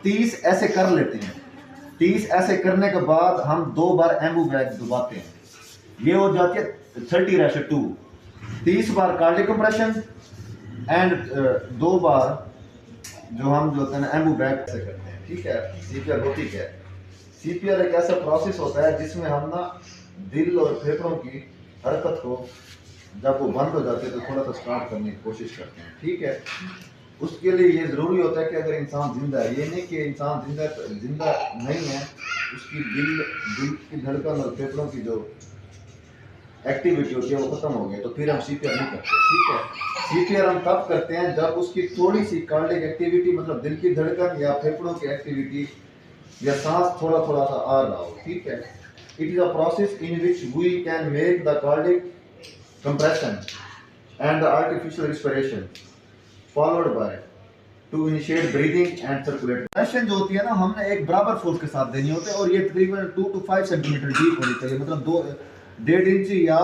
30 ऐसे कर लेते हैं। 30 ऐसे करने के बाद हम 2 बार एम्बू बैग दबाते हैं, ये हो जाती है 30:2। 30 बार कार्डियक कंप्रेशन एंड 2 बार जो हम जो होता है ना एम्बू बैग से करते हैं। ठीक है, सीपीआर होती क्या है? सीपीआर एक ऐसा प्रोसेस होता है जिसमें हम ना दिल और फेफड़ों की हरकत को जब वो बंद हो जाती है तो थोड़ा सा स्टार्ट करने की कोशिश करते हैं। ठीक है, उसके लिए ये ज़रूरी होता है कि अगर इंसान जिंदा है, ये नहीं कि इंसान जिंदा नहीं है, उसकी दिल की धड़कन और फेफड़ों की जो एक्टिविटी होती है वो खत्म हो गई तो फिर हम सीपीआर नहीं करते। ठीक है, सीपीआर हम तब करते हैं जब उसकी थोड़ी सी कार्डियक एक्टिविटी, मतलब दिल की धड़कन या फेफड़ों की एक्टिविटी या सांस थोड़ा थोड़ा सा आ रहा हो। ठीक है, it is a process in which we can make the cardiac compression and the artificial respiration followed by to initiate breathing and circulate. Compression जो होती है ना, हमने एक बराबर फोर्स के साथ देनी होती है और ये तकरीबन 2 to 5 सेंटीमीटर डीप होनी चाहिए, मतलब 1.5 इंच या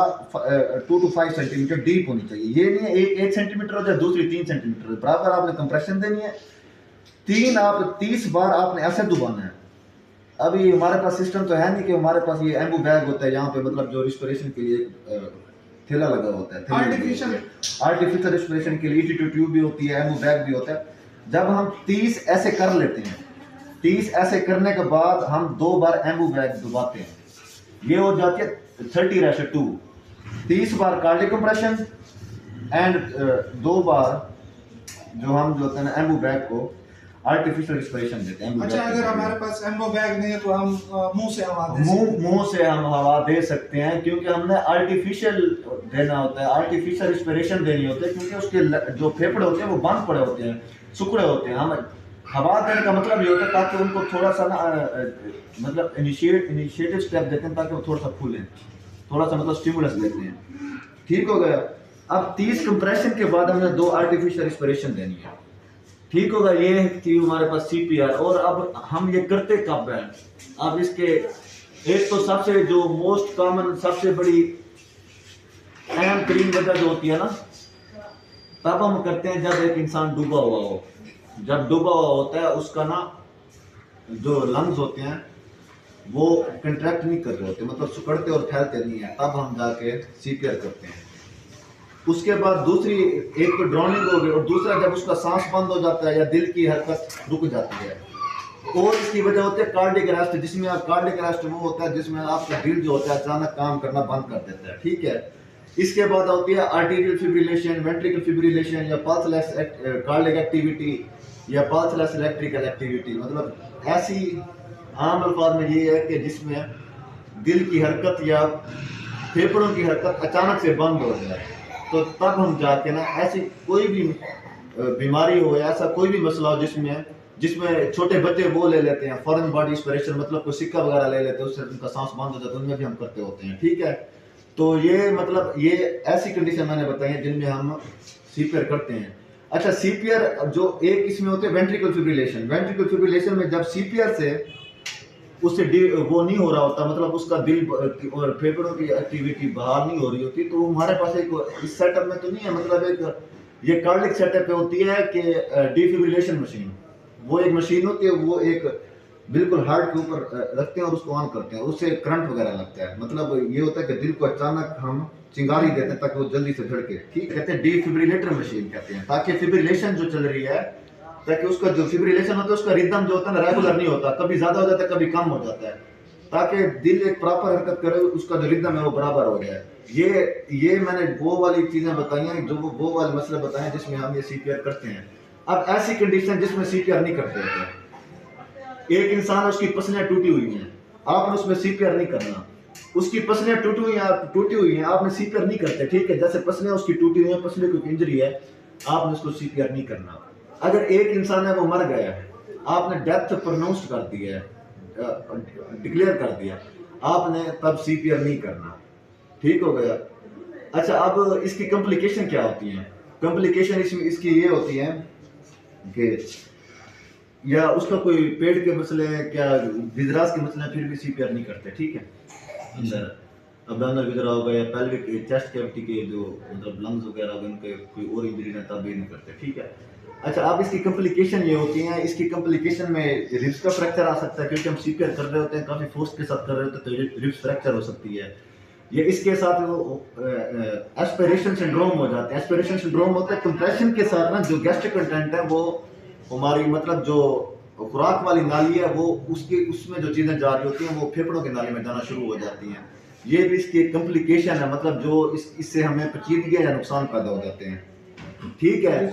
2 to 5 सेंटीमीटर डीप होनी चाहिए। ये नहीं है एक सेंटीमीटर हो जाए, दूसरी 3 सेंटीमीटर, बराबर आपने कंप्रेशन देनी है। 30 बार आपने ऐसे दबाना है। अभी हमारे पास सिस्टम तो है नहीं कि हमारे पास ये एम्बू बैग होता है यहाँ पे, मतलब जो रिस्पिरेशन के लिए थैला लगा होता है, आर्टिफिशियल रिस्पिरेशन के लिए ET ट्यूब भी होती है, एम्बू बैग भी होता है। जब हम 30 ऐसे कर लेते हैं, 30 ऐसे करने के बाद हम 2 बार एम्बू बैग दबाते हैं, ये हो जाती है 30:2। 30 बार कार्डियक कंप्रेशन एंड 2 बार जो हम जो होता है ना एम्बू बैग को आर्टिफिशियल रिस्पिरेशन देते हैं। अच्छा, अगर हमारे पास एम्बो बैग नहीं है तो हम मुंह से हवा दे सकते हैं? मुंह से हम हवा दे सकते हैं, क्योंकि हमने आर्टिफिशियल देना होता है, आर्टिफिशियल रिस्पिरेशन देनी होती है, क्योंकि उसके जो फेफड़े होते हैं वो बंद पड़े होते हैं, सिकुड़े होते हैं। हम हवा देने का मतलब ये होता है ताकि उनको थोड़ा सा ना मतलब इनिशिएटिव स्टेप देते हैं ताकि वो थोड़ा सा फूलें, थोड़ा सा मतलब स्टिमुलस देते हैं। ठीक हो गया। अब 30 कंप्रेशन के बाद हमने 2 आर्टिफिशियल रिस्पिरेशन देनी है। ठीक होगा, ये थी हमारे पास सीपीआर। और अब हम ये करते कब है? अब इसके एक तो सबसे जो मोस्ट कॉमन, सबसे बड़ी अहम तरीन वजह जो होती है ना, तब हम करते हैं जब एक इंसान डूबा हुआ हो। जब डूबा हुआ होता है उसका ना जो लंग्स होते हैं वो कंट्रैक्ट नहीं कर रहे होते, मतलब सुकड़ते और फैलते नहीं है, तब हम जाके सीपीआर करते हैं। उसके बाद दूसरी, एक तो ड्राउनिंग हो गई और दूसरा जब उसका सांस बंद हो जाता है या दिल की हरकत रुक जाती है, और इसकी वजह होती है कार्डियक अरेस्ट, जिसमें कार्डियक अरेस्ट वो होता है जिसमें आपका दिल जो होता है अचानक काम करना बंद कर देता है। ठीक है, इसके बाद होती है आर्टीरियल फिब्रिलेशन, वेंट्रिकल फिब्रिलेशन या पल्सलेस कार्डियक एक्टिविटी या पल्सलेस इलेक्ट्रिकल एक्टिविटी। मतलब ऐसी आम अल्फाज में ये है कि जिसमें दिल की हरकत या फेफड़ों की हरकत अचानक से बंद हो जाए, तो तब हम जाके ना ऐसी कोई भी बीमारी हो या ऐसा कोई भी मसला हो जिसमें छोटे बच्चे वो ले लेते हैं फॉरेन बॉडी इंस्पिरेशन, मतलब कोई सिक्का वगैरह ले लेते हैं, उससे उनका सांस बंद हो जाता है, उनमें भी हम करते होते हैं। ठीक है, तो ये मतलब ये ऐसी कंडीशन मैंने बताई है जिनमें हम सीपीआर करते हैं। अच्छा, सीपीआर जो एक इसमें होते हैं वेंट्रिकल फिब्रिलेशन। वेंट्रिकल फिब्रिलेशन में जब सीपीआर से उससे वो नहीं हो रहा होता, मतलब उसका दिल और फेफड़ों की एक्टिविटी बाहर नहीं हो रही होती, तो हमारे पास एक इस सेटअप में तो नहीं है, मतलब एक ये कार्डियक सेटअप पे होती है कि डिफिब्रिलेशन मशीन। वो एक मशीन होती है, वो एक बिल्कुल हार्ट के ऊपर रखते हैं और उसको ऑन करते हैं, उससे करंट वगैरह लगता है। मतलब ये होता है कि दिल को अचानक हम चिंगारी देते हैं ताकि वो जल्दी से धड़के। ठीक, कहते हैं डिफिब्रिलेटर मशीन कहते हैं, ताकि फिब्रिलेशन जो चल रही है, ताकि उसका जो फिब्रिलेशन होता है उसका रिदम जो होता है ना रेगुलर नहीं होता, कभी ज्यादा हो जाता है कभी कम हो जाता है, ताकि दिल एक प्रॉपर हरकत करे, उसका जो रिदम है वो बराबर हो जाए। ये मैंने वो वाली चीजें बताई हैं, जो वो वाले मसले बताए हैं जिसमें हम ये सीपीआर करते हैं। अब ऐसी कंडीशन जिसमें सीपीआर नहीं करते होते, एक इंसान उसकी पसलियां टूटी हुई हैं, आपने उसमें सीपीआर नहीं करना। उसकी पसलियां टूटी हुई हैं, आपने सीपीआर नहीं करते। ठीक है, जैसे पसलियां उसकी टूटी हुई हैं, पसलियों की इंजरी है, आपने उसको सीपीआर नहीं करना। अगर एक इंसान है वो मर गया है, आपने डेथ प्रोनाउंस कर दिया है, डिक्लेयर कर दिया, आपने तब सीपीआर नहीं करना। ठीक हो गया। अच्छा, अब इसकी कॉम्प्लिकेशन क्या होती हैं? कॉम्प्लिकेशन इसमें इसकी ये होती है कि या उसका कोई पेट के मसले हैं, क्या विजरास के मसले हैं, फिर भी सीपीआर नहीं करते। ठीक है, अंदर अब्डानल विजरा हो गया, पेल्विक चेस्ट कैविटी के जो मतलब लंग्स वगैरह उनके कोई और इंजरी है तब भी नहीं करते। ठीक है, अच्छा, अब इसकी कॉम्प्लिकेशन ये होती हैं, इसकी कॉम्प्लिकेशन में रिब्स का फ्रैक्चर आ सकता है, क्योंकि हम सीपीआर कर रहे होते हैं, काफ़ी फोर्स के साथ कर रहे होते हैं, तो रिब्स फ्रैक्चर हो सकती है। ये इसके साथ वो एस्पिरेशन सिंड्रोम हो जाते हैं। एस्पिरेशन सिंड्रोम होता है कंप्रेशन के साथ ना, जो गैस्ट्रिक कंटेंट है वो हमारी मतलब जो खुराक वाली नाली है वो उसमें जो चीज़ें जा रही होती हैं वो फेफड़ों की नाली में जाना शुरू हो जाती हैं। ये भी इसकी कॉम्प्लिकेशन है, मतलब जो इससे हमें पेचीदगी या नुकसान पैदा हो जाते हैं। ठीक है।